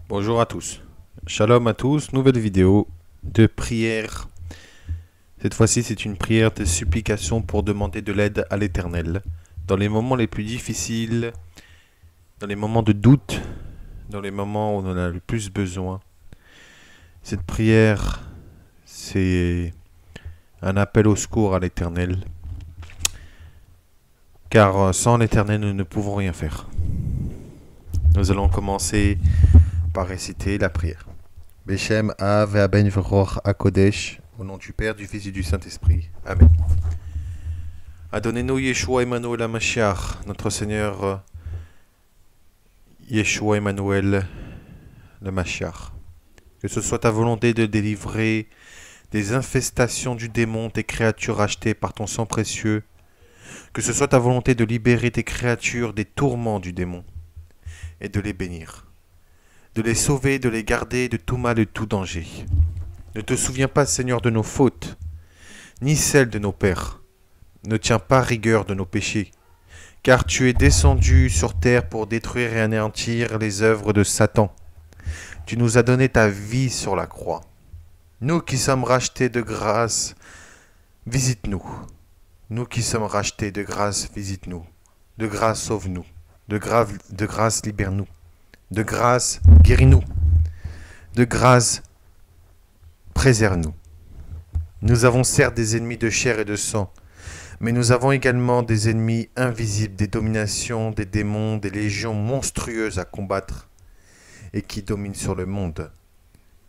Bonjour à tous. Shalom à tous, nouvelle vidéo de prière. Cette fois-ci, c'est une prière de supplication pour demander de l'aide à l'Éternel. Dans les moments les plus difficiles, dans les moments de doute, dans les moments où on en a le plus besoin. Cette prière, c'est un appel au secours à l'Éternel. Car sans l'Éternel, nous ne pouvons rien faire. Nous allons commencer par réciter la prière. Beshem Av Aben Vroch Akodesh, au nom du Père, du Fils et du Saint-Esprit. Amen. Adonnez-nous Yeshua Emmanuel HaMashiach, notre Seigneur Yeshua Emmanuel le Mashiach. Que ce soit ta volonté de délivrer des infestations du démon tes créatures rachetées par ton sang précieux. Que ce soit ta volonté de libérer tes créatures des tourments du démon et de les bénir. De les sauver, de les garder de tout mal et de tout danger. Ne te souviens pas, Seigneur, de nos fautes, ni celles de nos pères. Ne tiens pas rigueur de nos péchés, car tu es descendu sur terre pour détruire et anéantir les œuvres de Satan. Tu nous as donné ta vie sur la croix. Nous qui sommes rachetés de grâce, visite-nous. Nous qui sommes rachetés de grâce, visite-nous. De grâce, sauve-nous. De grâce, libère-nous. De grâce, guéris-nous. De grâce, préserve-nous. Nous avons certes des ennemis de chair et de sang, mais nous avons également des ennemis invisibles, des dominations, des démons, des légions monstrueuses à combattre et qui dominent sur le monde.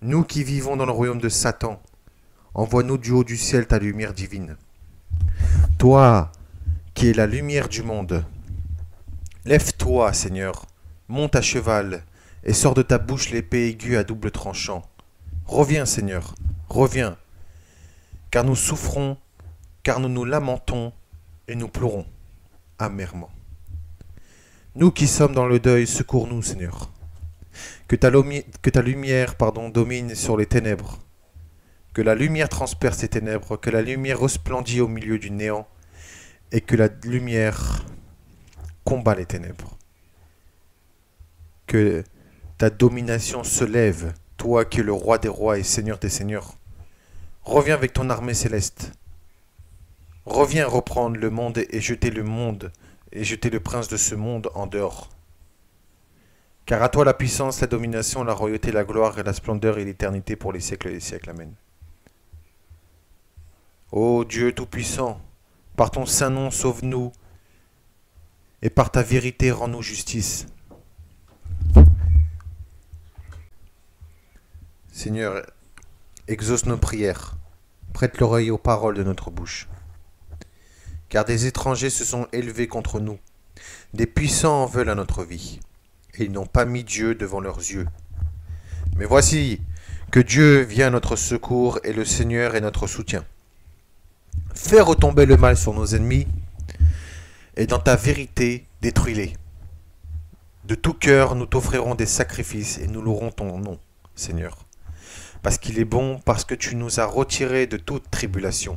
Nous qui vivons dans le royaume de Satan, envoie-nous du haut du ciel ta lumière divine. Toi qui es la lumière du monde, lève-toi, Seigneur, monte à cheval et sors de ta bouche l'épée aiguë à double tranchant. Reviens, Seigneur, reviens, car nous souffrons, car nous nous lamentons et nous pleurons amèrement. Nous qui sommes dans le deuil, secours-nous, Seigneur. Que ta lumière domine sur les ténèbres. Que la lumière transperce ces ténèbres, que la lumière resplendit au milieu du néant et que la lumière combat les ténèbres. Que ta domination se lève, toi qui es le roi des rois et seigneur des seigneurs. Reviens avec ton armée céleste. Reviens reprendre le monde et jeter le prince de ce monde en dehors. Car à toi la puissance, la domination, la royauté, la gloire et la splendeur et l'éternité pour les siècles et les siècles. Amen. Ô Dieu Tout-Puissant, par ton saint nom sauve-nous et par ta vérité rends-nous justice. Seigneur, exauce nos prières, prête l'oreille aux paroles de notre bouche. Car des étrangers se sont élevés contre nous, des puissants en veulent à notre vie, et ils n'ont pas mis Dieu devant leurs yeux. Mais voici que Dieu vient à notre secours et le Seigneur est notre soutien. Fais retomber le mal sur nos ennemis, et dans ta vérité, détruis-les. De tout cœur, nous t'offrirons des sacrifices et nous louerons ton nom, Seigneur. Parce qu'il est bon, parce que tu nous as retirés de toute tribulation.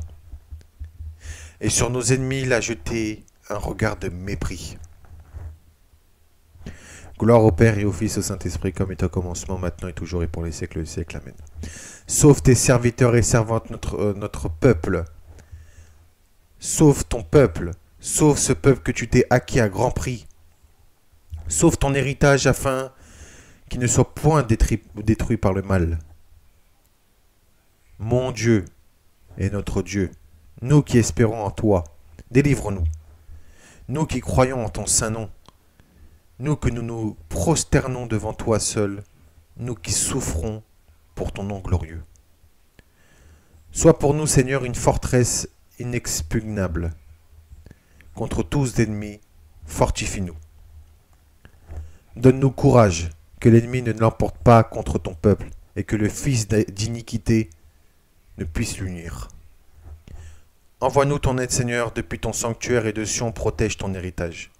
Et sur nos ennemis, il a jeté un regard de mépris. Gloire au Père et au Fils et au Saint-Esprit, comme est au commencement, maintenant et toujours et pour les siècles des siècles. Amen. Sauve tes serviteurs et servantes, notre peuple. Sauve ton peuple. Sauve ce peuple que tu t'es acquis à grand prix. Sauve ton héritage afin qu'il ne soit point détruit par le mal. Mon Dieu est notre Dieu. Nous qui espérons en toi, délivre-nous. Nous qui croyons en ton saint nom. Nous que nous nous prosternons devant toi seul. Nous qui souffrons pour ton nom glorieux. Sois pour nous, Seigneur, une forteresse inexpugnable. Contre tous ennemis, fortifie-nous. Donne-nous courage, que l'ennemi ne l'emporte pas contre ton peuple, et que le fils d'iniquité ne puisse l'unir. Envoie-nous ton aide, Seigneur, depuis ton sanctuaire et de Sion, protège ton héritage.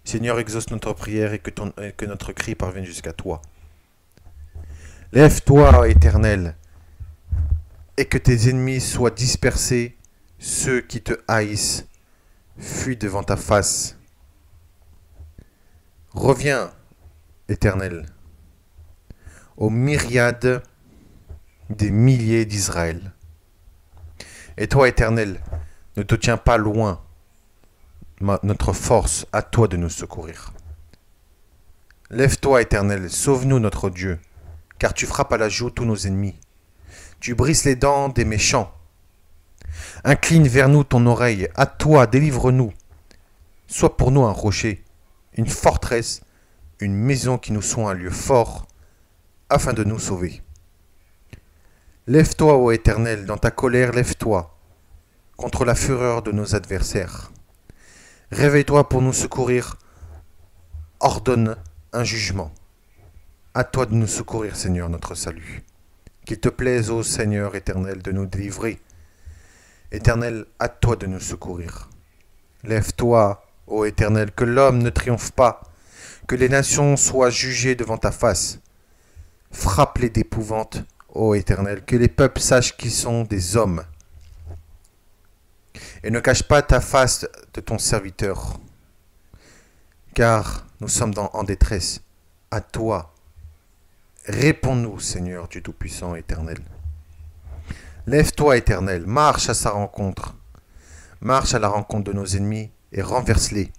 Seigneur, exauce notre prière et que notre cri parvienne jusqu'à toi. Lève-toi, Éternel, et que tes ennemis soient dispersés, ceux qui te haïssent, fuient devant ta face. Reviens, Éternel. aux myriades des milliers d'Israël. Et toi, Éternel, ne te tiens pas loin, notre force, à toi de nous secourir. Lève-toi, Éternel, sauve-nous, notre Dieu, car tu frappes à la joue tous nos ennemis. Tu brises les dents des méchants. Incline vers nous ton oreille, à toi, délivre-nous. Sois pour nous un rocher, une forteresse, une maison qui nous soit un lieu fort, afin de nous sauver. Lève-toi, ô Éternel, dans ta colère, lève-toi, contre la fureur de nos adversaires. Réveille-toi pour nous secourir, ordonne un jugement. À toi de nous secourir, Seigneur, notre salut. Qu'il te plaise, ô Seigneur éternel, de nous délivrer. Éternel, à toi de nous secourir. Lève-toi, ô Éternel, que l'homme ne triomphe pas, que les nations soient jugées devant ta face. Frappe-les d'épouvante, ô Éternel, que les peuples sachent qu'ils sont des hommes. Et ne cache pas ta face de ton serviteur, car nous sommes en détresse. À toi, réponds-nous, Seigneur Dieu Tout-Puissant éternel. Lève-toi, Éternel, marche à sa rencontre. Marche à la rencontre de nos ennemis et renverse-les.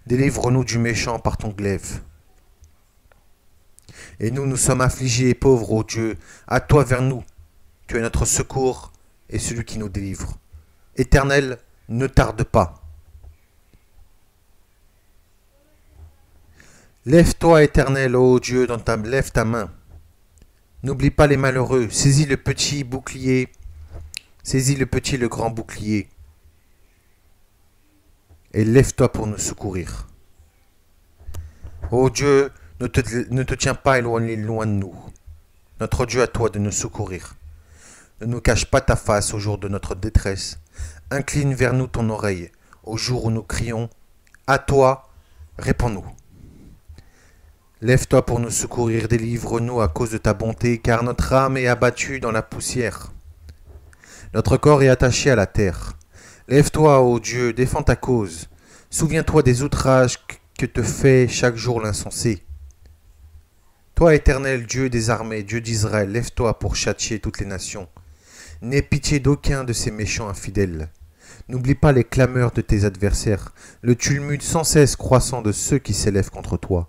Délivre-nous du méchant par ton glaive. Et nous sommes affligés et pauvres, ô Dieu. À toi vers nous. Tu es notre secours et celui qui nous délivre. Éternel, ne tarde pas. Lève-toi, Éternel, ô Dieu, lève ta main. N'oublie pas les malheureux. Saisis le petit bouclier. Saisis le petit et le grand bouclier. Et lève-toi pour nous secourir. Ô Dieu, ne te tiens pas éloigné loin de nous. Notre Dieu, à toi de nous secourir. Ne nous cache pas ta face au jour de notre détresse. Incline vers nous ton oreille au jour où nous crions. À toi, réponds-nous. Lève-toi pour nous secourir, délivre-nous à cause de ta bonté, car notre âme est abattue dans la poussière. Notre corps est attaché à la terre. Lève-toi, ô Dieu, défends ta cause. Souviens-toi des outrages que te fait chaque jour l'insensé. Toi, éternel Dieu des armées, Dieu d'Israël, lève-toi pour châtier toutes les nations. N'aie pitié d'aucun de ces méchants infidèles. N'oublie pas les clameurs de tes adversaires, le tumulte sans cesse croissant de ceux qui s'élèvent contre toi.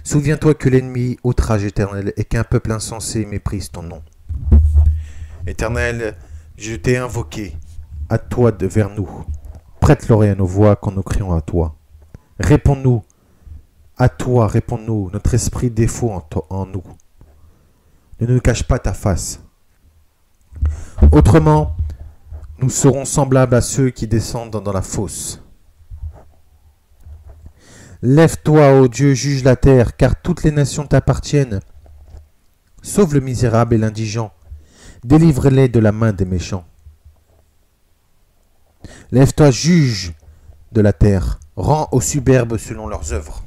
Souviens-toi que l'ennemi outrage éternel et qu'un peuple insensé méprise ton nom. Éternel, je t'ai invoqué, à toi vers nous. Prête l'oreille à nos voix quand nous crions à toi. Réponds-nous, à toi, réponds-nous, notre esprit défaut en nous. Ne nous cache pas ta face. Autrement, nous serons semblables à ceux qui descendent dans la fosse. Lève-toi, ô Dieu, juge la terre, car toutes les nations t'appartiennent. Sauve le misérable et l'indigent. Délivre-les de la main des méchants. Lève-toi, juge de la terre. Rends aux superbes selon leurs œuvres.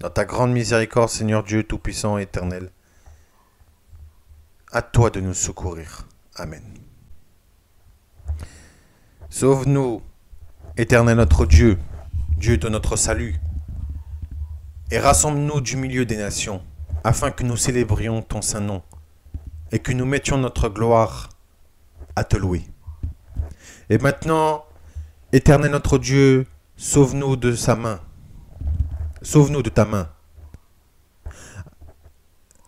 Dans ta grande miséricorde, Seigneur Dieu Tout-Puissant et Éternel, à toi de nous secourir. Amen. Sauve-nous, Éternel notre Dieu, Dieu de notre salut, et rassemble-nous du milieu des nations, afin que nous célébrions ton saint nom, et que nous mettions notre gloire à te louer. Et maintenant, Éternel notre Dieu, sauve-nous de sa main, sauve-nous de ta main.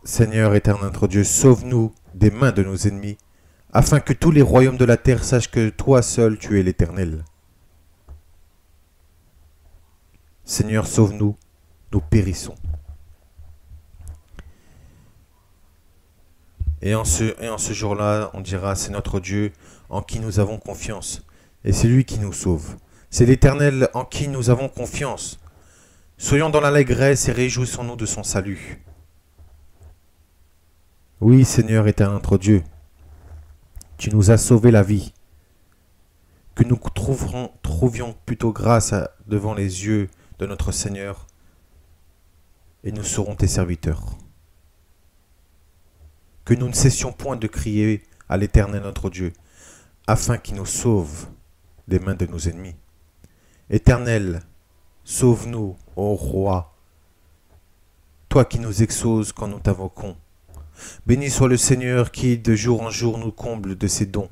Seigneur éternel notre Dieu, sauve-nous des mains de nos ennemis, afin que tous les royaumes de la terre sachent que toi seul tu es l'Éternel. Seigneur, sauve-nous, nous périssons. Et en ce jour-là, on dira, c'est notre Dieu en qui nous avons confiance, et c'est lui qui nous sauve. C'est l'Éternel en qui nous avons confiance. Soyons dans l'allégresse et réjouissons-nous de son salut. Oui, Seigneur éternel notre Dieu, tu nous as sauvé la vie. Que nous trouvions plutôt grâce devant les yeux de notre Seigneur, et nous serons tes serviteurs. Que nous ne cessions point de crier à l'Éternel notre Dieu, afin qu'il nous sauve des mains de nos ennemis. Éternel, sauve-nous, ô Roi, toi qui nous exauces quand nous t'invoquons. Béni soit le Seigneur qui, de jour en jour, nous comble de ses dons.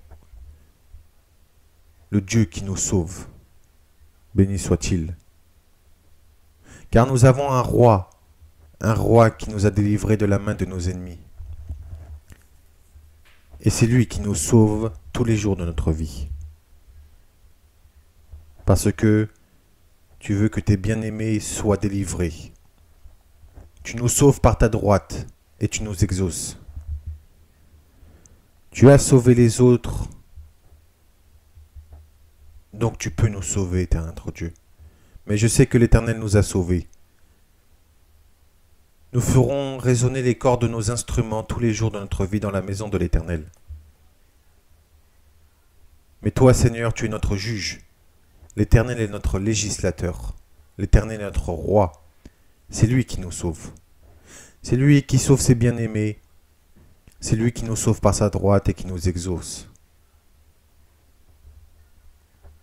Le Dieu qui nous sauve, béni soit-il. Car nous avons un roi qui nous a délivrés de la main de nos ennemis. Et c'est lui qui nous sauve tous les jours de notre vie. Parce que tu veux que tes bien-aimés soient délivrés. Tu nous sauves par ta droite et tu nous exauces. Tu as sauvé les autres, donc tu peux nous sauver, éternel notre Dieu. Mais je sais que l'Éternel nous a sauvés. Nous ferons résonner les cordes de nos instruments tous les jours de notre vie dans la maison de l'Éternel. Mais toi, Seigneur, tu es notre juge. L'Éternel est notre législateur. L'Éternel est notre roi. C'est lui qui nous sauve. C'est lui qui sauve ses bien-aimés. C'est lui qui nous sauve par sa droite et qui nous exauce.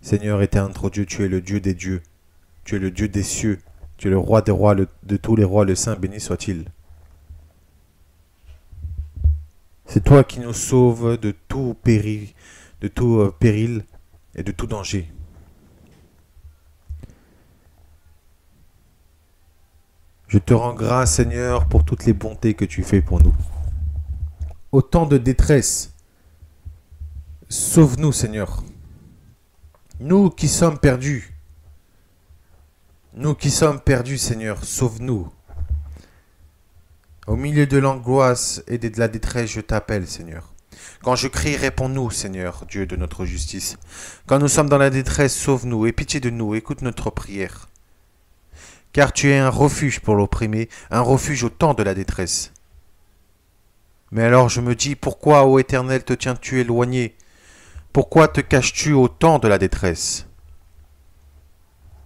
Seigneur éternel notre Dieu, tu es le Dieu des dieux. Tu es le Dieu des cieux. Tu es le roi des rois, de tous les rois, le saint, béni soit-il. C'est toi qui nous sauves de tout péril et de tout danger. Je te rends grâce, Seigneur, pour toutes les bontés que tu fais pour nous. Au temps de détresse, sauve-nous, Seigneur. Nous qui sommes perdus, Seigneur, sauve-nous. Au milieu de l'angoisse et de la détresse, je t'appelle, Seigneur. Quand je crie, réponds-nous, Seigneur, Dieu de notre justice. Quand nous sommes dans la détresse, sauve-nous, aie pitié de nous, écoute notre prière. Car tu es un refuge pour l'opprimé, un refuge au temps de la détresse. Mais alors je me dis, pourquoi, ô Éternel, te tiens-tu éloigné? Pourquoi te caches-tu au temps de la détresse?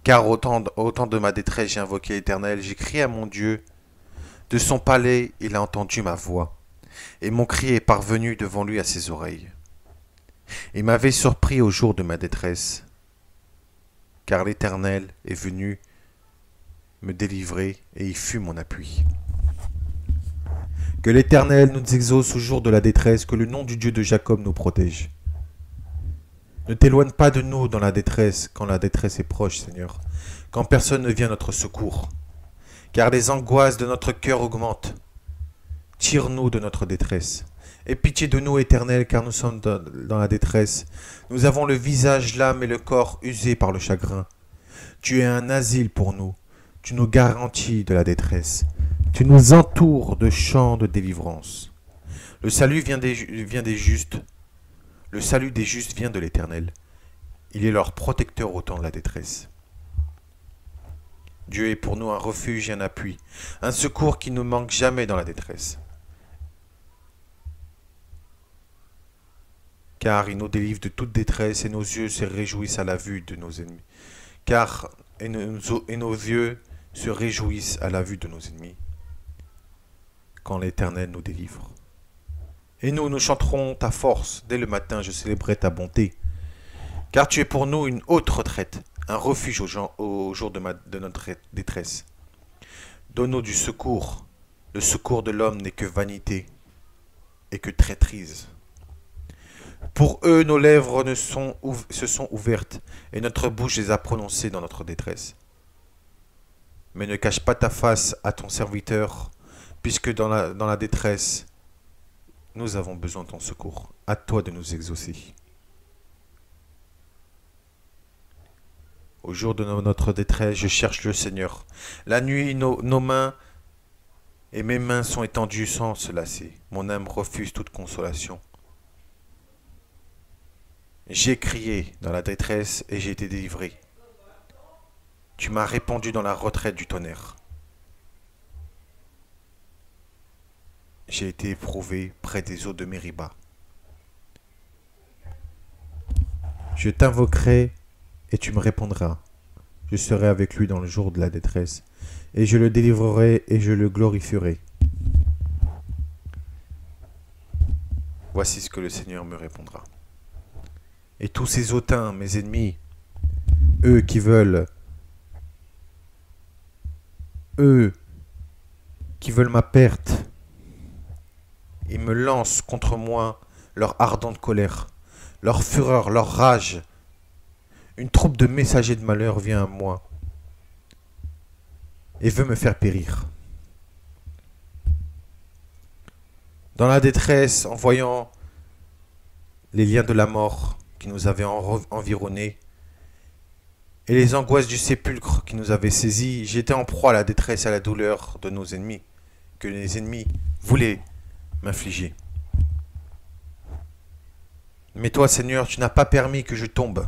Car au temps de ma détresse, j'ai invoqué l'Éternel, j'ai crié à mon Dieu. De son palais, il a entendu ma voix, et mon cri est parvenu devant lui à ses oreilles. Il m'avait surpris au jour de ma détresse, car l'Éternel est venu me délivrer, et il fut mon appui. Que l'Éternel nous exauce au jour de la détresse, que le nom du Dieu de Jacob nous protège. Ne t'éloigne pas de nous dans la détresse, quand la détresse est proche, Seigneur, quand personne ne vient à notre secours, car les angoisses de notre cœur augmentent. Tire-nous de notre détresse. Aie pitié de nous, Éternel, car nous sommes dans la détresse. Nous avons le visage, l'âme et le corps usés par le chagrin. Tu es un asile pour nous. Tu nous garantis de la détresse. Tu nous entoures de chants de délivrance. Le salut vient des justes. Le salut des justes vient de l'Éternel. Il est leur protecteur au temps de la détresse. Dieu est pour nous un refuge et un appui, un secours qui ne manque jamais dans la détresse. Car il nous délivre de toute détresse et nos yeux se réjouissent à la vue de nos ennemis. Et nos yeux se réjouissent à la vue de nos ennemis, quand l'Éternel nous délivre. Et nous chanterons ta force. Dès le matin, je célébrerai ta bonté. Car tu es pour nous une haute retraite, un refuge au jour de notre détresse. Donne-nous du secours. Le secours de l'homme n'est que vanité et que traîtrise. Pour eux, nos lèvres se sont ouvertes et notre bouche les a prononcées dans notre détresse. Mais ne cache pas ta face à ton serviteur, puisque dans la détresse, nous avons besoin de ton secours. À toi de nous exaucer. Au jour de notre détresse, je cherche le Seigneur. La nuit, nos mains et mes mains sont étendues sans se lasser. Mon âme refuse toute consolation. J'ai crié dans la détresse et j'ai été délivré. Tu m'as répondu dans la retraite du tonnerre. J'ai été éprouvé près des eaux de Mériba. Je t'invoquerai et tu me répondras. Je serai avec lui dans le jour de la détresse, et je le délivrerai et je le glorifierai. Voici ce que le Seigneur me répondra. Et tous ces hautains, mes ennemis, eux qui veulent ma perte. Ils me lancent contre moi leur ardente colère, leur fureur, leur rage. Une troupe de messagers de malheur vient à moi et veut me faire périr. Dans la détresse, en voyant les liens de la mort qui nous avaient environnés et les angoisses du sépulcre qui nous avaient saisis, j'étais en proie à la détresse et à la douleur de nos ennemis, que les ennemis voulaient m'infliger. Mais toi, Seigneur, tu n'as pas permis que je tombe.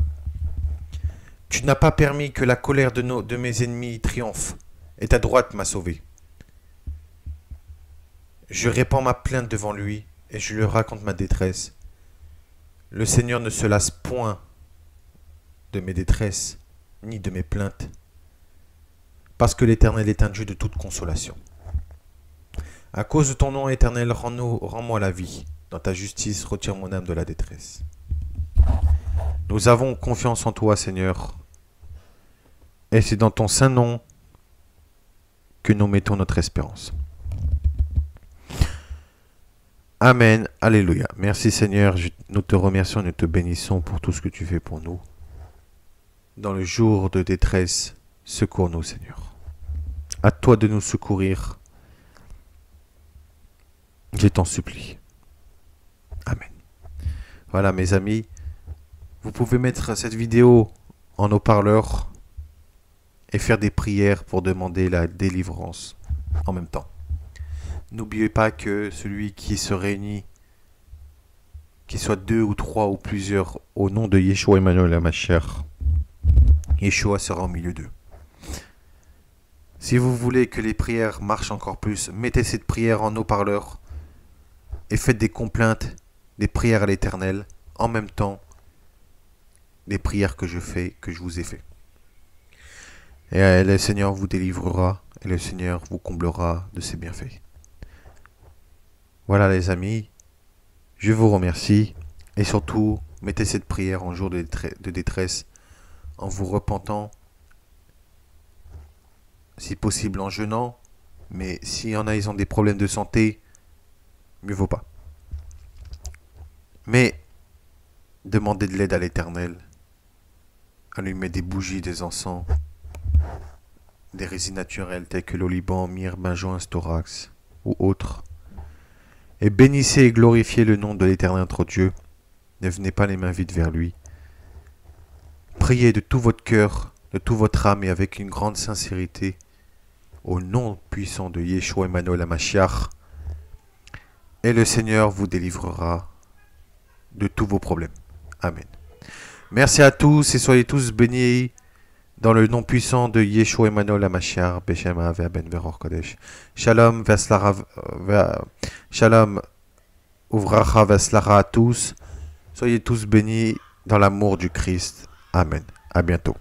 Tu n'as pas permis que la colère de mes ennemis triomphe, et ta droite m'a sauvé. Je répands ma plainte devant lui, et je lui raconte ma détresse. Le Seigneur ne se lasse point de mes détresses, ni de mes plaintes, parce que l'Éternel est un Dieu de toute consolation. À cause de ton nom éternel, rends-moi la vie. Dans ta justice, retire mon âme de la détresse. Nous avons confiance en toi, Seigneur, et c'est dans ton saint nom que nous mettons notre espérance. Amen, alléluia. Merci Seigneur, nous te remercions et nous te bénissons pour tout ce que tu fais pour nous. Dans le jour de détresse, secours-nous Seigneur. À toi de nous secourir, je t'en supplie. Amen. Voilà mes amis, vous pouvez mettre cette vidéo en haut-parleur et faire des prières pour demander la délivrance en même temps. N'oubliez pas que celui qui se réunit, qu'il soit 2 ou 3 ou plusieurs, au nom de Yeshua Emmanuel HaMashiach, Yeshua sera au milieu d'eux. Si vous voulez que les prières marchent encore plus, mettez cette prière en haut-parleur et faites des complaintes, des prières à l'Éternel, en même temps des prières que je vous ai fait. Et le Seigneur vous délivrera et le Seigneur vous comblera de ses bienfaits. Voilà les amis, je vous remercie et surtout mettez cette prière en jour de détresse en vous repentant, si possible en jeûnant, mais s'il y en a, ils ont des problèmes de santé, mieux vaut pas. Mais demandez de l'aide à l'Éternel, allumez des bougies, des encens, des résines naturelles telles que l'oliban, myrrhe, benjoin, storax ou autres. Et bénissez et glorifiez le nom de l'Éternel notre Dieu. Ne venez pas les mains vides vers lui. Priez de tout votre cœur, de toute votre âme et avec une grande sincérité au nom puissant de Yeshua Emmanuel HaMashiach. Et le Seigneur vous délivrera de tous vos problèmes. Amen. Merci à tous et soyez tous bénis dans le nom puissant de Yeshua Emmanuel HaMashiach, Beshem Ave Ben Veror Kodesh. Shalom, Shalom, Uvracha Veslara à tous. Soyez tous bénis dans l'amour du Christ. Amen. À bientôt.